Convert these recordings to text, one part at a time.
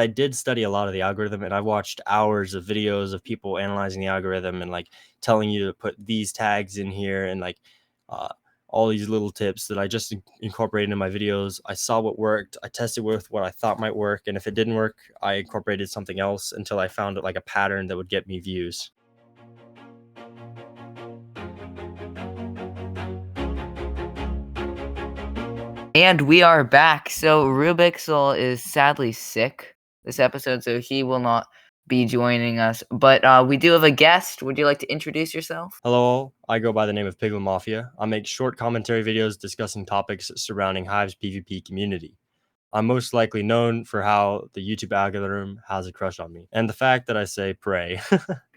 I did study a lot of the algorithm, and I watched hours of videos of people analyzing the algorithm and like telling you to put these tags in here and like uh, all these little tips that I just incorporated in my videos. I saw what worked. I tested with what I thought might work, and if it didn't work, I incorporated something else until I found like a pattern that would get me views. And we are back. So Rubixel is sadly sick this episode, so he will not be joining us. But we do have a guest. Would you like to introduce yourself? Hello, all. I go by the name of PiglinMafia. I make short commentary videos discussing topics surrounding Hive's PvP community. I'm most likely known for how the YouTube algorithm has a crush on me, and the fact that I say pray.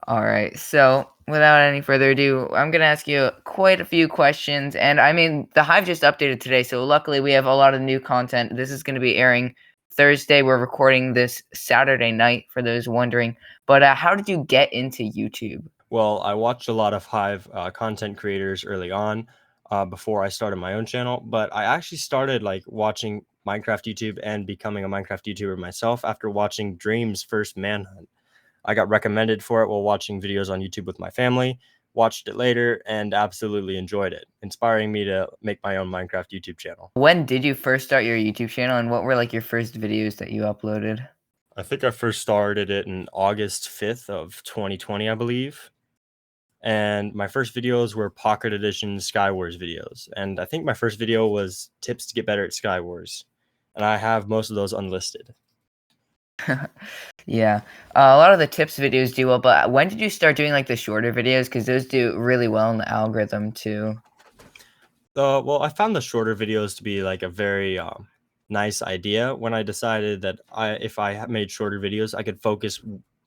All right. So without any further ado, I'm going to ask you quite a few questions. And I mean, the Hive just updated today, so luckily we have a lot of new content. This is going to be airing Thursday. We're recording this Saturday night for those wondering. But how did you get into YouTube? Well, I watched a lot of Hive content creators early on before I started my own channel, but I actually started like watching Minecraft YouTube and becoming a Minecraft YouTuber myself after watching Dream's first manhunt. I got recommended for it while watching videos on YouTube with my family, watched it later, and absolutely enjoyed it, inspiring me to make my own Minecraft YouTube channel. When did you first start your YouTube channel, and what were like your first videos that you uploaded? I think I first started it in August 5th of 2020, I believe. And my first videos were Pocket Edition Skywars videos. And I think my first video was tips to get better at Skywars. And I have most of those unlisted. Yeah, a lot of the tips videos do well, but when did you start doing like the shorter videos? Because those do really well in the algorithm too. Well, I found the shorter videos to be like a very nice idea when I decided that if I made shorter videos, I could focus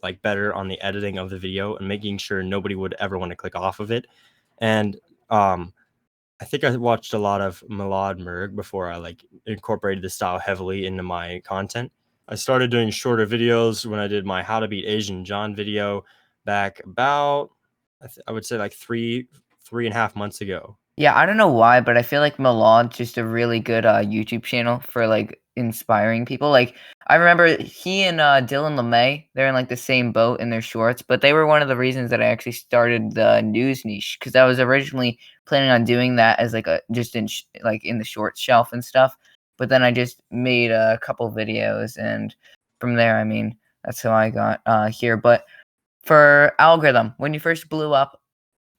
like better on the editing of the video and making sure nobody would ever want to click off of it. And I think I watched a lot of Milad Merg before I like incorporated the style heavily into my content. I started doing shorter videos when I did my How to Beat Asian John video back about I would say like three and a half months ago. Yeah, I don't know why, but I feel like Milad's just a really good YouTube channel for like inspiring people. Like I remember he and Dylan LeMay, they're in like the same boat in their shorts, but they were one of the reasons that I actually started the news niche because I was originally planning on doing that as like a just in like in the short shelf and stuff. But then I just made a couple videos, and from there, I mean, that's how I got here. But for algorithm, when you first blew up,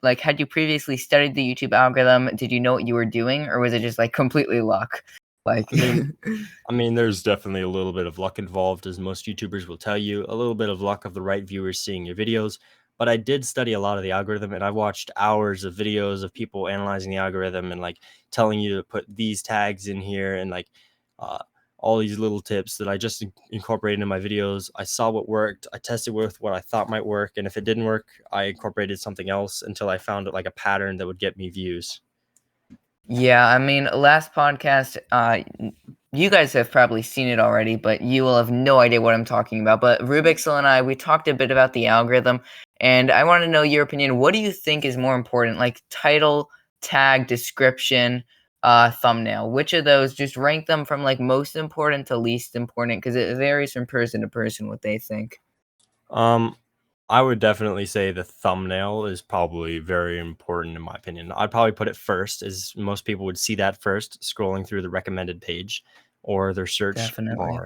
like, had you previously studied the YouTube algorithm? Did you know what you were doing, or was it just like completely luck? Like, I mean, there's definitely a little bit of luck involved, as most YouTubers will tell you, a little bit of luck of the right viewers seeing your videos. But I did study a lot of the algorithm, and I watched hours of videos of people analyzing the algorithm and like telling you to put these tags in here and like uh, all these little tips that I just incorporated in my videos. I saw what worked. I tested with what I thought might work, and if it didn't work, I incorporated something else until I found it like a pattern that would get me views. yeah, I mean, last podcast, you guys have probably seen it already, but you will have no idea what I'm talking about. But Rubixel and I, we talked a bit about the algorithm, and I want to know your opinion. What do you think is more important, like title, tag, description, thumbnail? Which of those, just rank them from like most important to least important, because it varies from person to person what they think. I would definitely say the thumbnail is probably very important in my opinion. I'd probably put it first, as most people would see that first scrolling through the recommended page or their search Definitely.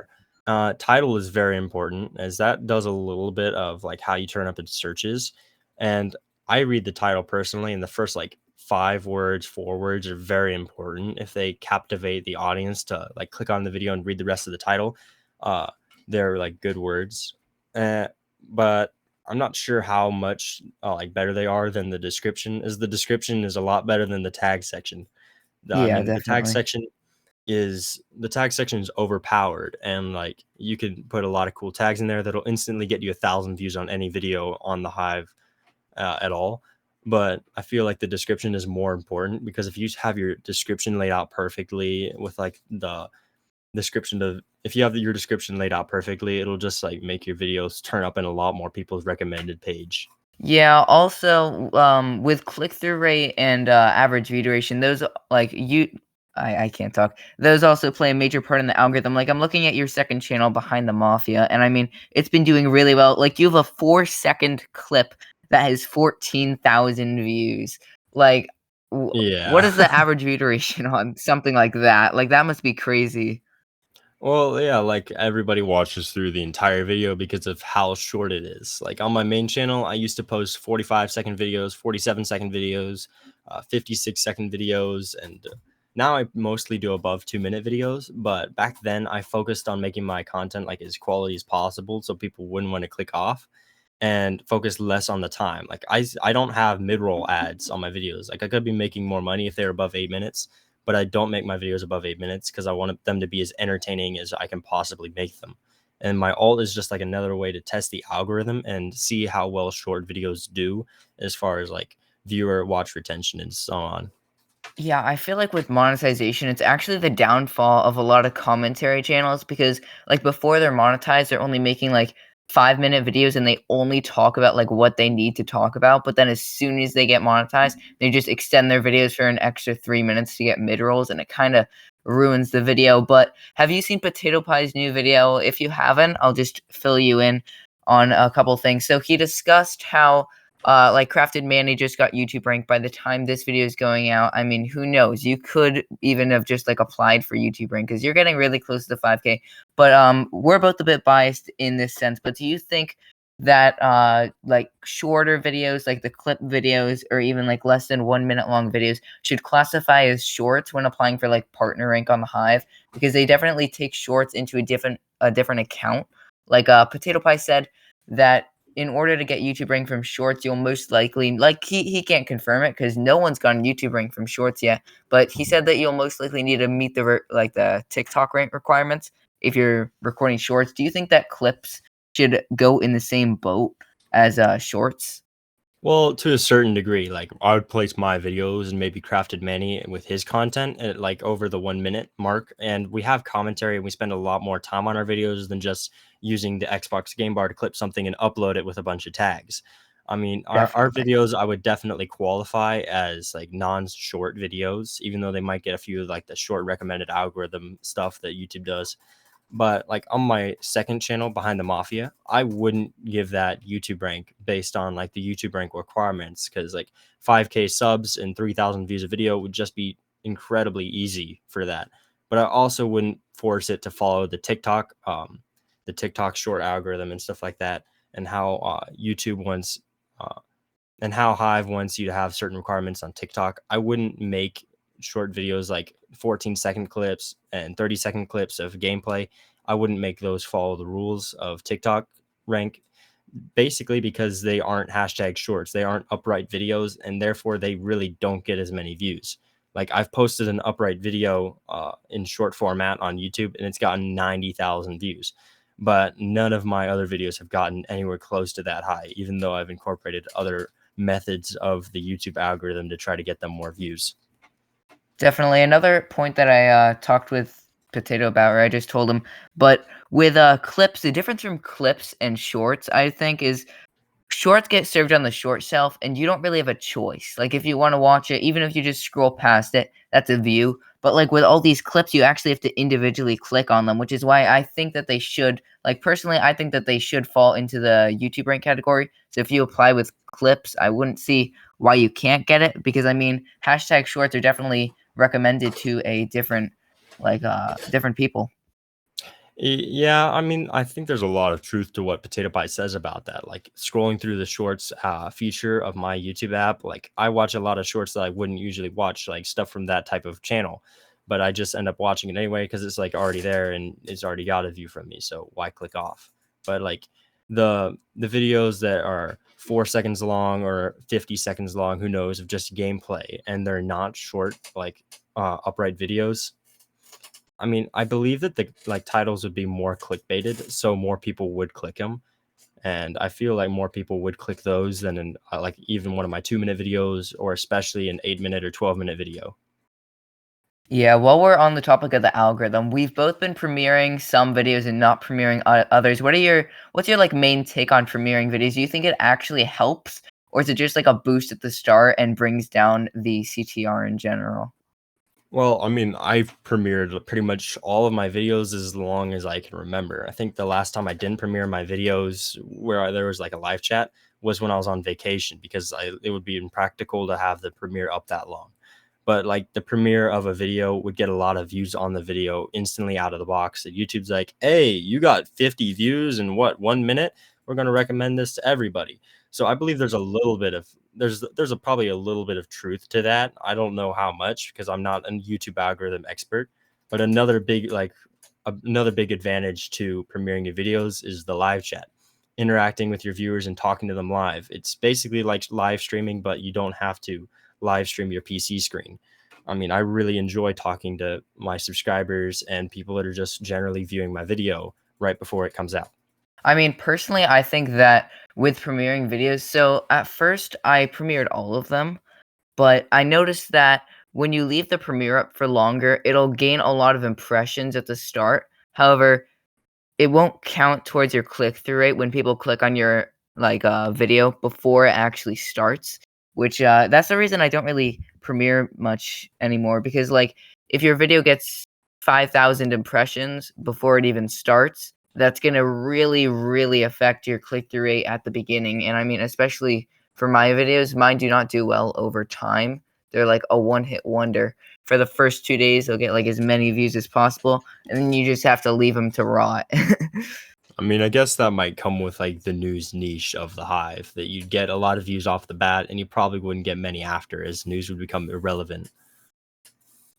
bar. Title is very important, as that does a little bit of like how you turn up in searches. And I read the title personally, and the first like 5 words, 4 words are very important. If they captivate the audience to like click on the video and read the rest of the title, uh, they're like good words. But I'm not sure how much like better they are than the description. As the description is a lot better than the tag section. I Yeah, mean, definitely. the tag section is overpowered, and like you can put a lot of cool tags in there that'll instantly get you 1,000 views on any video on the Hive at all. But I feel like the description is more important, because if you have your description laid out perfectly with like the description of if you have your description laid out perfectly, it'll just like make your videos turn up in a lot more people's recommended page. Yeah, also, with click-through rate and average view duration, those like I can't talk. Those also play a major part in the algorithm. Like, I'm looking at your second channel, Behind the Mafia, and I mean, it's been doing really well. Like, you have a 4-second clip that has 14,000 views. Like, what Yeah. is the average view duration on something like that? Like, that must be crazy. Well, yeah, like everybody watches through the entire video because of how short it is. Like on my main channel, I used to post 45-second videos, 47-second videos, 56-second videos, and now I mostly do above 2-minute videos. But back then, I focused on making my content like as quality as possible so people wouldn't want to click off and focus less on the time. Like I don't have mid-roll ads on my videos. Like I could be making more money if they're above 8 minutes, but I don't make my videos above 8 minutes because I want them to be as entertaining as I can possibly make them. And my alt is just like another way to test the algorithm and see how well short videos do as far as like viewer watch retention and so on. Yeah, I feel like with monetization, it's actually the downfall of a lot of commentary channels because, like, before they're monetized, they're only making like 5-minute videos and they only talk about like what they need to talk about. But then as soon as they get monetized, they just extend their videos for an extra 3 minutes to get mid rolls, and it kind of ruins the video. But have you seen Potato Pie's new video? If you haven't, I'll just fill you in on a couple things. So he discussed how like Crafted Manny just got YouTube ranked. By the time this video is going out, I mean, who knows? You could even have just like applied for YouTube rank because you're getting really close to the 5K. But we're both a bit biased in this sense. But do you think that like shorter videos, like the clip videos, or even like less than 1 minute long videos, should classify as shorts when applying for like partner rank on the Hive? Because they definitely take shorts into a different account. Like Potato Pie said that in order to get YouTube rank from shorts, you'll most likely, like, he can't confirm it because no one's gotten YouTube rank from shorts yet. But he said that you'll most likely need to meet the TikTok rank requirements if you're recording shorts. Do you think that clips should go in the same boat as shorts? Well, to a certain degree, like I would place my videos and maybe Crafted Manny with his content at like over the 1 minute mark. And we have commentary and we spend a lot more time on our videos than just using the Xbox game bar to clip something and upload it with a bunch of tags. I mean, our Definitely. videos I would definitely qualify as like non-short videos, even though they might get a few of like the short recommended algorithm stuff that YouTube does. But like on my second channel, Behind the Mafia, I wouldn't give that YouTube rank based on like the YouTube rank requirements because like 5K subs and 3,000 views a video would just be incredibly easy for that. But I also wouldn't force it to follow the TikTok short algorithm and stuff like that, and how YouTube wants uh, and how Hive wants you to have certain requirements on TikTok. I wouldn't make short videos like 14-second clips and 30-second clips of gameplay. I wouldn't make those follow the rules of TikTok rank, basically because they aren't hashtag shorts. They aren't upright videos, and therefore they really don't get as many views. Like I've posted an upright video in short format on YouTube, and it's gotten 90,000 views. But none of my other videos have gotten anywhere close to that high, even though I've incorporated other methods of the YouTube algorithm to try to get them more views. Definitely. Another point that I talked with Potato about, or I just told him, but with clips, the difference from clips and shorts, I think, is shorts get served on the short shelf, and you don't really have a choice. Like, if you wanna watch it, even if you just scroll past it, that's a view. But, like, with all these clips, you actually have to individually click on them, which is why I think that they should, like, personally, I think that they should fall into the YouTube rank category. So if you apply with clips, I wouldn't see why you can't get it because, I mean, hashtag shorts are definitely recommended to a different, like, different people. Yeah, I mean, I think there's a lot of truth to what Potato Pie says about that. Like scrolling through the shorts feature of my YouTube app, like I watch a lot of shorts that I wouldn't usually watch, like stuff from that type of channel, but I just end up watching it anyway because it's like already there and it's already got a view from me. So why click off? But like the videos that are 4 seconds long or 50 seconds long, who knows, of just gameplay and they're not short, like upright videos. I mean, I believe that the like titles would be more clickbaited, so more people would click them, and I feel like more people would click those than in like even one of my 2-minute videos, or especially an 8-minute or 12-minute video. Yeah, while we're on the topic of the algorithm, we've both been premiering some videos and not premiering others. What's your like main take on premiering videos? Do you think it actually helps, or is it just like a boost at the start and brings down the CTR in general? Well, I mean, I've premiered pretty much all of my videos as long as I can remember. I think the last time I didn't premiere my videos where there was like a live chat was when I was on vacation because it would be impractical to have the premiere up that long. But like the premiere of a video would get a lot of views on the video instantly out of the box. And YouTube's like, hey, you got 50 views in what, 1 minute? We're going to recommend this to everybody. So I believe there's a little bit of probably a little bit of truth to that. I don't know how much because I'm not a YouTube algorithm expert, but another big advantage to premiering your videos is the live chat, interacting with your viewers and talking to them live. It's basically like live streaming, but you don't have to live stream your PC screen. I mean, I really enjoy talking to my subscribers and people that are just generally viewing my video right before it comes out. I mean, personally, I think that with premiering videos, so at first I premiered all of them, but I noticed that when you leave the premiere up for longer, it'll gain a lot of impressions at the start. However, it won't count towards your click-through rate when people click on your, like, video before it actually starts, which, that's the reason I don't really premiere much anymore because, like, if your video gets 5,000 impressions before it even starts, that's gonna really, really affect your click-through rate at the beginning, and I mean, especially for my videos, mine do not do well over time. They're like a one-hit wonder. For the first 2 days, they'll get, like, as many views as possible, and then you just have to leave them to rot. I mean, I guess that might come with like the news niche of the Hive, that you'd get a lot of views off the bat and you probably wouldn't get many after as news would become irrelevant.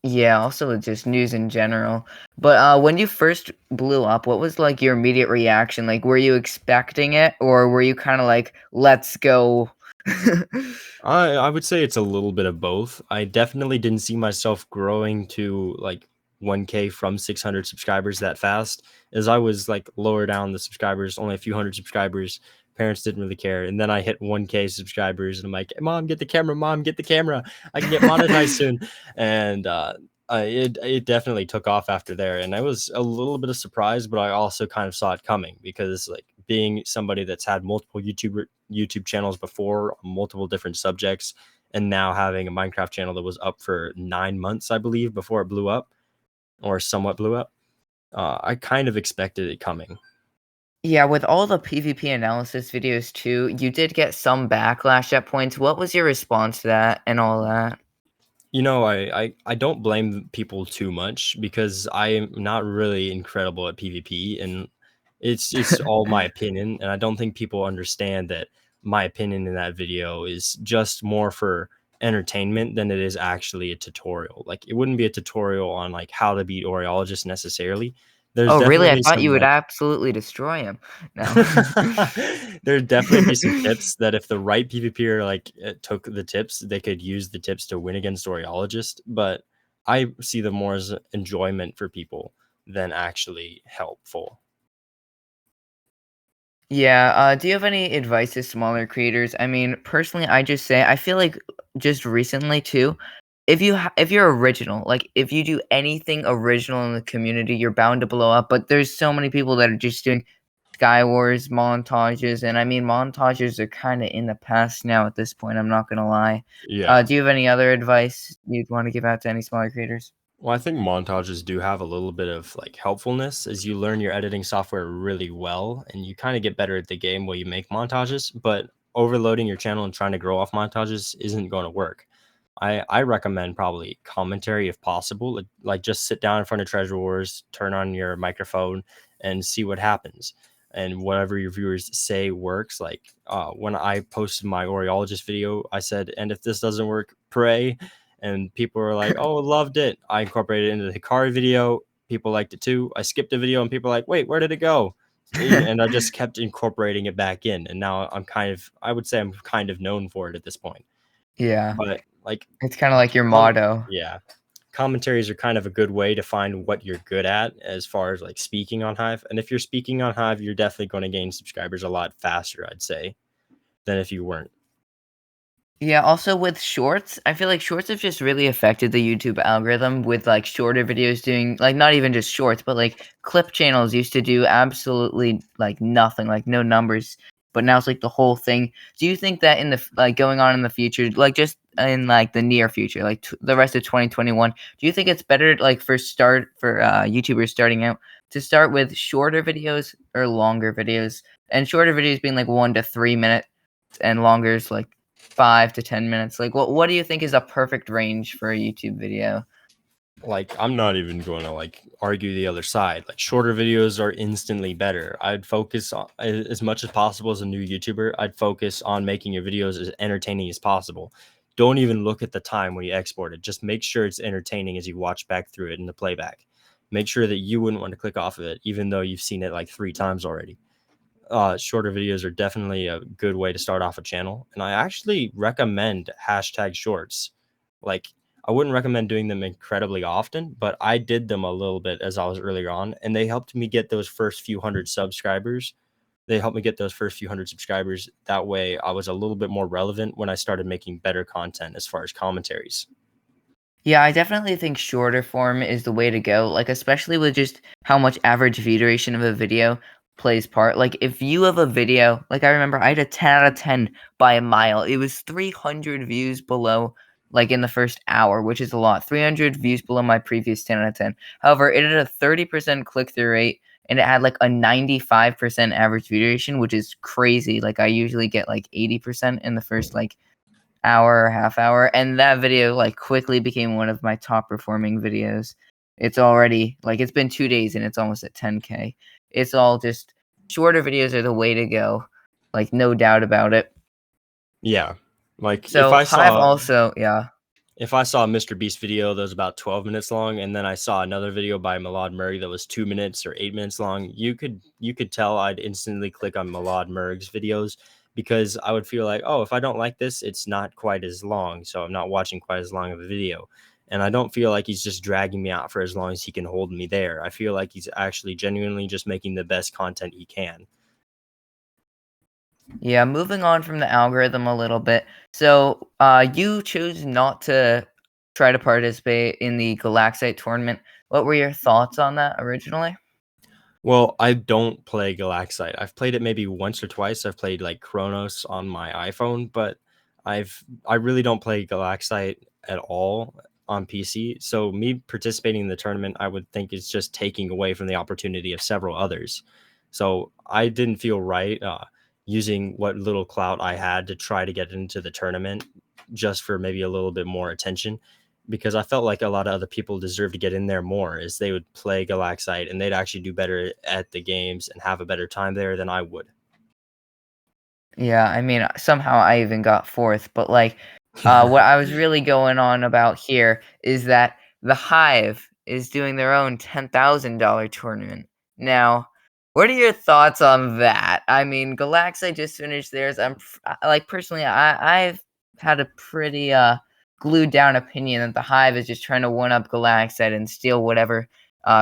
Yeah, also with just news in general. But, when you first blew up, what was, like, your immediate reaction? Like, were you expecting it, or were you kinda like, "Let's go"? I would say it's a little bit of both. I definitely didn't see myself growing to like 1K from 600 subscribers that fast, as I was like lower down the subscribers, only a few hundred subscribers. Parents didn't really care, and then I hit 1K subscribers, and I'm like, "Mom, get the camera! Mom, get the camera! I can get monetized soon." And it definitely took off after there, and I was a little bit of surprise, but I also kind of saw it coming because like being somebody that's had multiple YouTube channels before, multiple different subjects, and now having a Minecraft channel that was up for 9 months, I believe, before it blew up or somewhat blew up. I kind of expected it coming. Yeah, with all the PvP analysis videos too, you did get some backlash at points. What was your response to that and all that? You know, I don't blame people too much because I am not really incredible at PvP, and it's all my opinion, and I don't think people understand that my opinion in that video is just more for entertainment than it is actually a tutorial. Like it wouldn't be a tutorial on like how to beat Oreologist necessarily. There's Oh, really? I definitely thought some you would like absolutely destroy him. No. there'd definitely be some tips that if the right PvPer like took the tips, they could use the tips to win against Oreologist. But I see them more as enjoyment for people than actually helpful. Yeah, do you have any advice to smaller creators? I mean, personally, I just say I feel like just recently too, if you're original, like if you do anything original in the community, you're bound to blow up. But there's so many people that are just doing Sky Wars montages, and I mean montages are kind of in the past now at this point. I'm not gonna lie. Yeah. Do you have any other advice you'd want to give out to any smaller creators? Well, I think montages do have a little bit of like helpfulness as you learn your editing software really well and you kind of get better at the game while you make montages, but overloading your channel and trying to grow off montages isn't going to work. I recommend probably commentary if possible. Like just sit down in front of Treasure Wars, turn on your microphone, and see what happens. And whatever your viewers say works. Like when I posted my Oreologist video, I said, "And if this doesn't work, pray." And people were like, "Oh, loved it." I incorporated it into the Hikari video. People liked it too. I skipped a video, and people were like, "Wait, where did it go?" And I just kept incorporating it back in. And now I would say I'm kind of known for it at this point. Yeah, But like it's kind of like your Com motto. yeah. Commentaries are kind of a good way to find what you're good at as far as, like, speaking on Hive, and if you're speaking on Hive, you're definitely gonna gain subscribers a lot faster, I'd say, than if you weren't. Yeah, also with shorts, I feel like shorts have just really affected the YouTube algorithm with like shorter videos doing like not even just shorts, but like clip channels used to do absolutely like nothing, like no numbers. but now it's like the whole thing. Do you think that in the going on in the future, like just in like the near future, like the rest of 2021, do you think it's better like for YouTubers starting out to start with shorter videos or longer videos? And shorter videos being like 1 to 3 minutes, and longer is like 5 to 10 minutes. Like, what do you think is a perfect range for a YouTube video? Like, I'm not even going to like argue the other side. Like, shorter videos are instantly better. I'd focus on, as much as possible as a new YouTuber, I'd focus on making your videos as entertaining as possible. Don't even look at the time when you export it. Just make sure it's entertaining as you watch back through it in the playback. Make sure that you wouldn't want to click off of it, even though you've seen it like 3 times already. Shorter videos are definitely a good way to start off a channel, and I actually recommend hashtag shorts. Like, I wouldn't recommend doing them incredibly often, but I did them a little bit as I was earlier on, and they helped me get those first few hundred subscribers. They helped me get those first few hundred subscribers. That way I was a little bit more relevant when I started making better content as far as commentaries. Yeah, I definitely think shorter form is the way to go, like, especially with just how much average view duration of a video plays part. Like, if you have a video, like, I remember I had a 10 out of 10 by a mile. It was 300 views below, like, in the first hour, which is a lot. 300 views below my previous 10 out of 10. However, it had a 30% click-through rate, and it had, like, a 95% average view duration, which is crazy. Like, I usually get, like, 80% in the first, like, hour, half hour, and that video like quickly became one of my top performing videos. It's already like it's been 2 days and it's almost at 10K. It's all just shorter videos are the way to go. Like no doubt about it. Yeah. Like, So Hive also, yeah. if I saw a Mr. Beast video that was about 12 minutes long, and then I saw another video by Malad Murray that was 2 minutes or 8 minutes long, you could tell I'd instantly click on Malad Murray's videos, because I would feel like, oh, if I don't like this, it's not quite as long, so I'm not watching quite as long of a video. And I don't feel like he's just dragging me out for as long as he can hold me there. I feel like he's actually genuinely just making the best content he can. Yeah, moving on from the algorithm a little bit. So, you chose not to try to participate in the Galaxite tournament. What were your thoughts on that originally? Well, I don't play Galaxite. I've played it maybe once or twice. I've played like Chronos on my iPhone, but I really don't play Galaxite at all on PC. So me participating in the tournament, I would think is just taking away from the opportunity of several others. So I didn't feel right using what little clout I had to try to get into the tournament just for maybe a little bit more attention, because I felt like a lot of other people deserve to get in there more, as they would play Galaxite and they'd actually do better at the games and have a better time there than I would. Yeah, I mean, somehow I even got 4th, but, like, what I was really going on about here is that the Hive is doing their own $10,000 tournament. Now, what are your thoughts on that? I mean, Galaxy just finished theirs. Like, personally, I've had a pretty, glued down opinion that the Hive is just trying to one up Galaxy and steal whatever,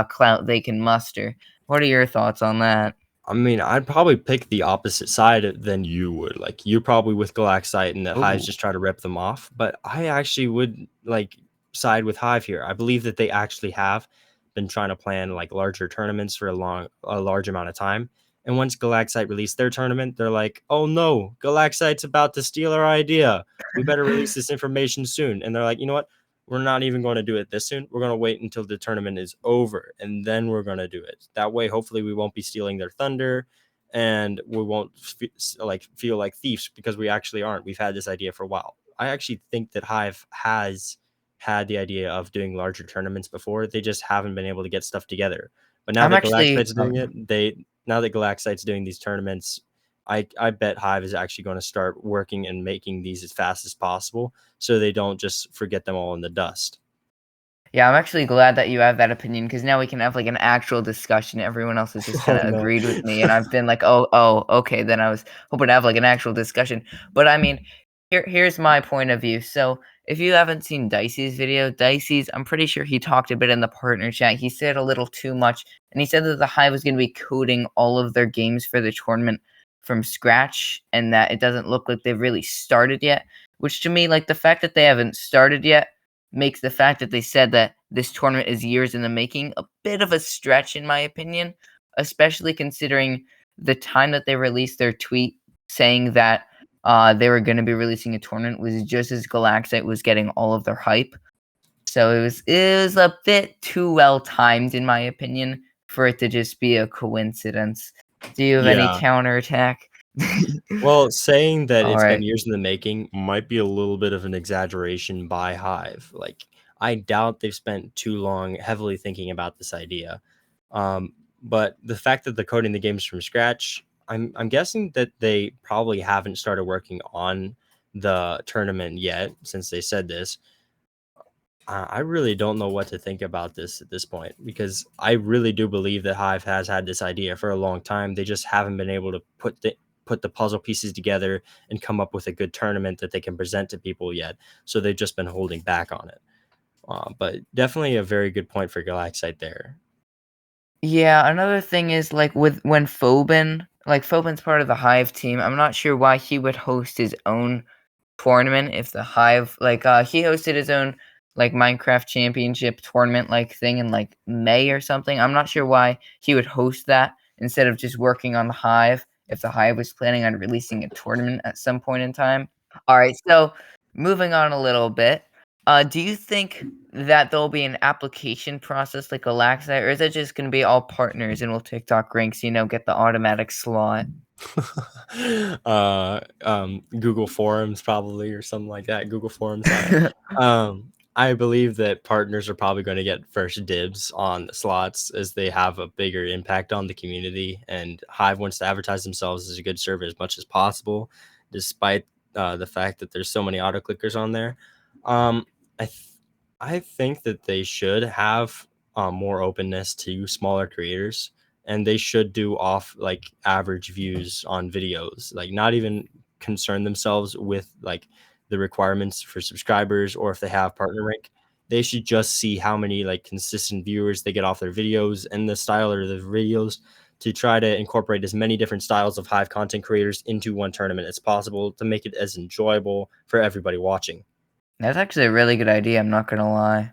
clout they can muster. What are your thoughts on that? I mean, I'd probably pick the opposite side than you would. Like, you're probably with Galaxite and the Hives Ooh. just try to rip them off. But I actually would like side with Hive here. I believe that they actually have been trying to plan like larger tournaments for a large amount of time. And once Galaxite released their tournament, they're like, oh no, Galaxite's about to steal our idea. We better release this information soon. And they're like, you know what? We're not even going to do it this soon. We're going to wait until the tournament is over, and then we're going to do it. That way, hopefully, we won't be stealing their thunder, and we won't feel like thieves, because we actually aren't. We've had this idea for a while. I actually think that Hive has had the idea of doing larger tournaments before. They just haven't been able to get stuff together. But now I'm that actually Galaxite's doing it, now that Galaxite's doing these tournaments, I bet Hive is actually going to start working and making these as fast as possible, so they don't just forget them all in the dust. Yeah, I'm actually glad that you have that opinion because now we can have like an actual discussion. Everyone else has just kind Oh of no. agreed with me, and I've been like, oh, okay. Then I was hoping to have like an actual discussion. But I mean, here's my point of view. So if you haven't seen Dicey's video, Dicey's, I'm pretty sure he talked a bit in the partner chat. He said a little too much, and he said that the Hive was going to be coding all of their games for the tournament from scratch, and that it doesn't look like they've really started yet. Which to me, like the fact that they haven't started yet makes the fact that they said that this tournament is years in the making a bit of a stretch, in my opinion, especially considering the time that they released their tweet saying that they were going to be releasing a tournament was just as Galaxite was getting all of their hype. So it was a bit too well timed, in my opinion, for it to just be a coincidence. Do you have any Yeah. counterattack? Well, saying that All it's been right. years in the making might be a little bit of an exaggeration by Hive. Like, I doubt they've spent too long heavily thinking about this idea. But the fact that they're coding the games from scratch, I'm guessing that they probably haven't started working on the tournament yet, since they said this. I really don't know what to think about this at this point, because I really do believe that Hive has had this idea for a long time. They just haven't been able to put the puzzle pieces together and come up with a good tournament that they can present to people yet. So they've just been holding back on it. But definitely a very good point for Galaxite there. Yeah, another thing is like with when Phobin's part of the Hive team. I'm not sure why he would host his own tournament if the Hive he hosted his own like Minecraft championship tournament like thing in like May or something. I'm not sure why he would host that instead of just working on the Hive if the Hive was planning on releasing a tournament at some point in time. All right, so moving on a little bit, do you think that there'll be an application process like Alexa, or is it just going to be all partners and will TikTok ranks, get the automatic slot? Google Forums probably, or something like that. Google Forums. I believe that partners are probably going to get first dibs on the slots as they have a bigger impact on the community, and Hive wants to advertise themselves as a good server as much as possible, despite the fact that there's so many auto clickers on there. Um, I th- I think that they should have more openness to smaller creators, and they should do off like average views on videos, like not even concern themselves with like the requirements for subscribers or if they have partner rank. They should just see how many like consistent viewers they get off their videos and the style of the videos, to try to incorporate as many different styles of Hive content creators into one tournament as possible to make it as enjoyable for everybody watching. That's actually a really good idea, I'm not gonna lie.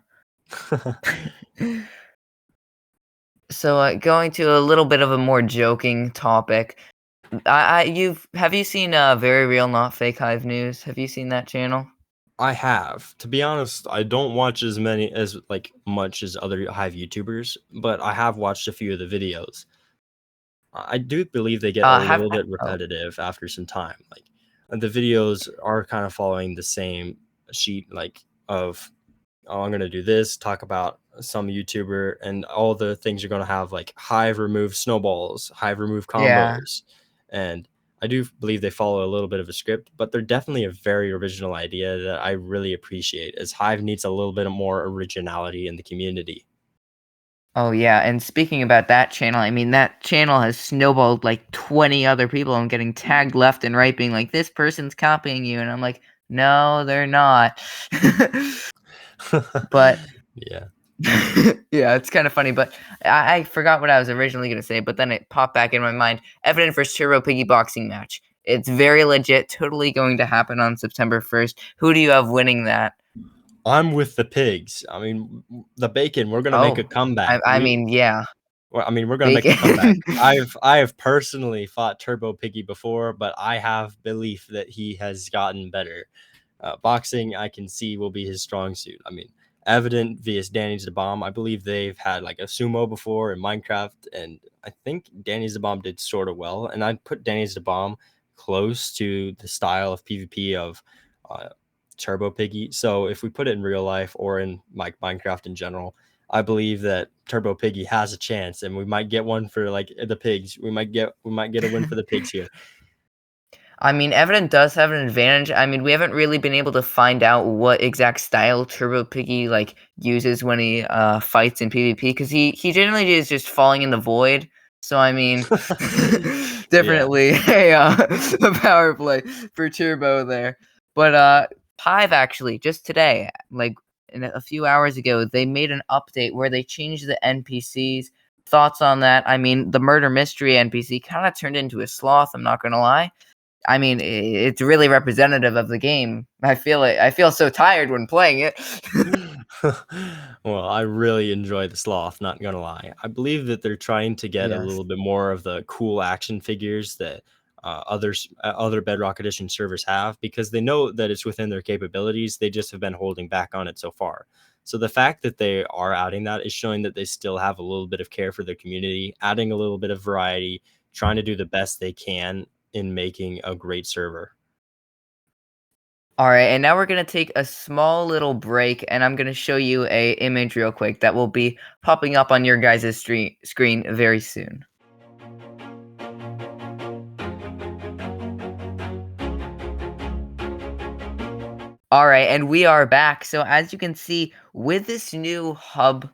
So, going to a little bit of a more joking topic. Have you seen Very Real Not Fake Hive News? Have you seen that channel? I have. To be honest, I don't watch as many as like much as other Hive YouTubers, but I have watched a few of the videos. I do believe they get a Have little bit oh, repetitive after some time. Like, the videos are kind of following the same sheet, like of, oh, I'm gonna do this, talk about some YouTuber, and all the things are gonna have like Hive remove snowballs, Hive remove yeah. combos, and I do believe they follow a little bit of a script, but they're definitely a very original idea that I really appreciate, as Hive needs a little bit more originality in the community. Oh, yeah, and speaking about that channel, I mean, that channel has snowballed like 20 other people and getting tagged left and right being like, "This person's copying you," and I'm like, "No, they're not." But Yeah. yeah, it's kind of funny, but I forgot what I was originally gonna say, but then it popped back in my mind. Evident for Turbo Piggy boxing match. It's very legit, totally going to happen on September 1st. Who do you have winning that? I'm with the pigs. I mean, the bacon, we're gonna make a Oh, comeback. I mean, yeah, Well, I mean, we're gonna make a comeback. bacon. I have personally fought Turbo Piggy before, but I have belief that he has gotten better. Boxing, I can see, will be his strong suit. I mean, Evident vs Danny's the Bomb. I believe they've had like a sumo before in Minecraft, and I think Danny's the Bomb did sort of well. And I'd put Danny's the Bomb close to the style of PvP of uh, Turbo Piggy. So if we put it in real life or in like Minecraft in general, I believe that Turbo Piggy has a chance, and we might get one for like the pigs. We might get a win for the pigs here. I mean, Evident does have an advantage. I mean, we haven't really been able to find out what exact style Turbo Piggy like uses when he fights in PvP because he generally is just falling in the void. So I mean, Yeah. definitely a power play for Turbo there. But Hive actually just today, like in a few hours ago, they made an update where they changed the NPCs. Thoughts on that? I mean, the murder mystery NPC kind of turned into a sloth. I'm not gonna lie. I mean, it's really representative of the game. I feel so tired when playing it. Well, I really enjoy the sloth, not gonna lie. I believe that they're trying to get a Yes. little bit more of the cool action figures that other Bedrock Edition servers have, because they know that it's within their capabilities. They just have been holding back on it so far. So the fact that they are adding that is showing that they still have a little bit of care for their community, adding a little bit of variety, trying to do the best they can in making a great server. All right, and now we're going to take a small little break, and I'm going to show you a image real quick that will be popping up on your guys' screen very soon. All right, and we are back. So as you can see, with this new hub,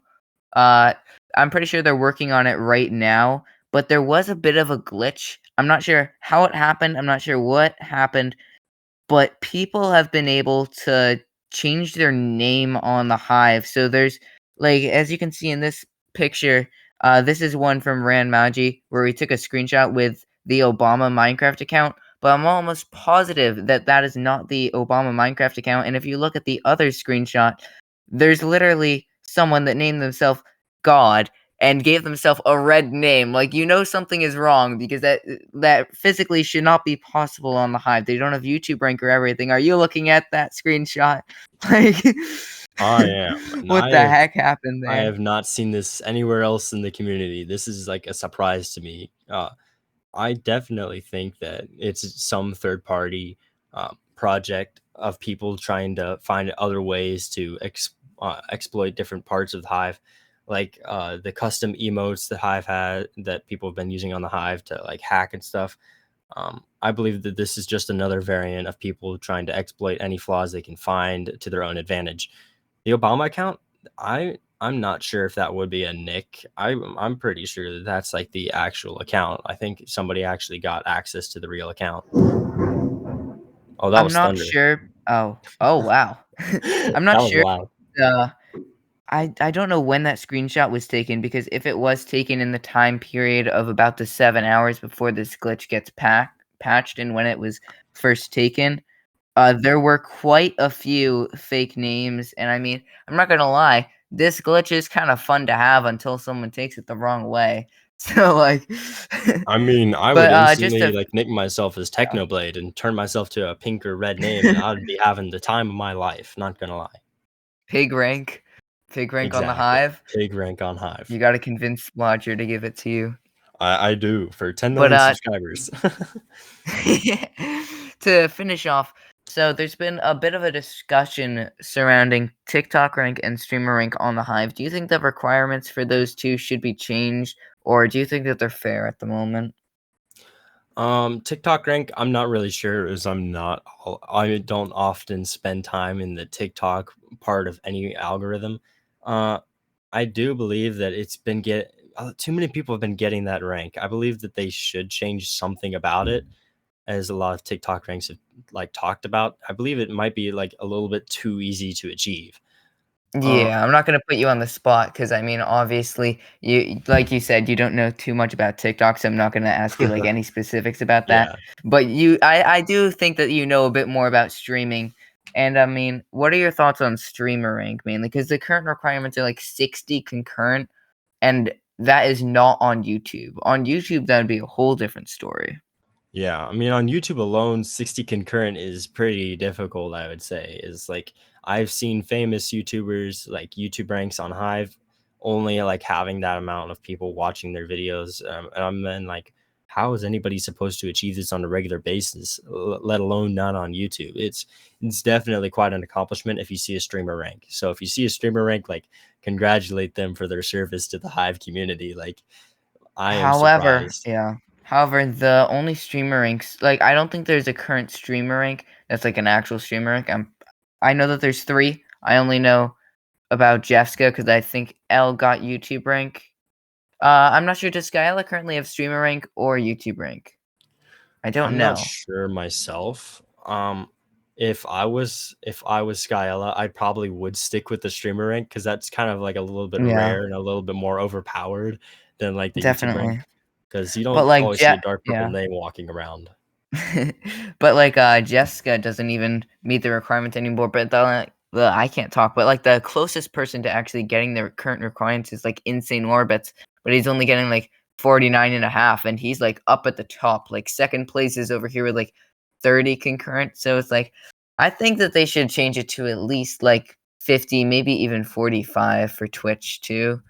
I'm pretty sure they're working on it right now, but there was a bit of a glitch. I'm not sure how it happened. I'm not sure what happened, but people have been able to change their name on the Hive. So there's, like, as you can see in this picture, this is one from Ran Maji where we took a screenshot with the Obama Minecraft account, but I'm almost positive that that is not the Obama Minecraft account. And if you look at the other screenshot, there's literally someone that named themselves God and gave themselves a red name. Like, you know something is wrong because that physically should not be possible on the Hive. They don't have YouTube rank or everything. Are you looking at that screenshot? Like, I am, and what the heck happened I there? have not seen this anywhere else in the community. This is like a surprise to me. I definitely think that it's some third party project of people trying to find other ways to exploit different parts of the Hive, like the custom emotes the Hive had that people have been using on the Hive to like hack and stuff. I believe that this is just another variant of people trying to exploit any flaws they can find to their own advantage. The Obama account, I'm not sure if that would be a nick. I'm pretty sure that that's like the actual account. I think somebody actually got access to the real account. Oh, that I'm was not thunder. sure. Oh, wow. I'm That not was sure. loud. Uh, I don't know when that screenshot was taken because if it was taken in the time period of about the 7 hours before this glitch gets patched and when it was first taken, there were quite a few fake names, and I mean, I'm not gonna lie, this glitch is kind of fun to have until someone takes it the wrong way. So like, I mean, I would but just instantly to like nick myself as yeah, Technoblade and turn myself to a pink or red name, and I'd be having the time of my life. Not gonna lie. pig rank, pig rank on the Exactly. Hive. Pig rank on Hive. You got to convince Lodger to give it to you. I do for 10 But million subscribers. to finish off, so there's been a bit of a discussion surrounding TikTok rank and streamer rank on the Hive. Do you think the requirements for those two should be changed, or do you think that they're fair at the moment? TikTok rank, I'm not really sure as I don't often spend time in the TikTok part of any algorithm. Uh, I do believe that it's been too many people have been getting that rank. I believe that they should change something about it, as a lot of TikTok ranks have like talked about. I believe it might be like a little bit too easy to achieve. Uh, Yeah, I'm not gonna put you on the spot because I mean, obviously, you like you said, you don't know too much about TikTok, so I'm not gonna ask you like any specifics about that. yeah. But I do think that you know a bit more about streaming. And I mean, what are your thoughts on streamer rank mainly? Because the current requirements are like 60 concurrent, and that is not on YouTube. On YouTube, that would be a whole different story. Yeah, I mean on YouTube alone, 60 concurrent is pretty difficult, I would say. Is like I've seen famous YouTubers like YouTube ranks on Hive only like having that amount of people watching their videos. And I'm then like, how is anybody supposed to achieve this on a regular basis, let alone not on YouTube? It's definitely quite an accomplishment if you see a streamer rank. So if you see a streamer rank, like congratulate them for their service to the Hive community. Like I am However, surprised. yeah. However, the only streamer ranks, like I don't think there's a current streamer rank that's like an actual streamer rank. I know that there's three. I only know about Jessica because I think Elle got YouTube rank. I'm not sure. Does Skyla currently have streamer rank or YouTube rank? I don't I'm not know. sure myself. If I was Skyella, I probably would stick with the streamer rank because that's kind of like a little bit Yeah, rare and a little bit more overpowered than like the YouTube rank, definitely. because you But don't like, always see a dark purple yeah. name walking around. But like Jessica doesn't even meet the requirements anymore. But the I can't talk, but like the closest person to actually getting the current requirements is like Insane Orbits, but he's only getting like 49.5, and he's like up at the top. Like second place is over here with like 30 concurrent. So it's like I think that they should change it to at least like 50, maybe even 45 for Twitch too.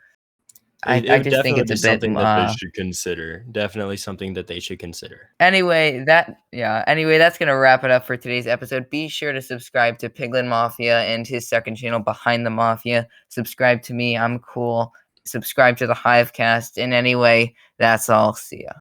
It I would just think definitely it's be a bit something that they should consider. Definitely something that they should consider. Anyway, that's gonna wrap it up for today's episode. Be sure to subscribe to PiglinMafia and his second channel, Behind the Mafia. Subscribe to me, I'm cool. Subscribe to the Hivecast. And anyway, that's all. See ya.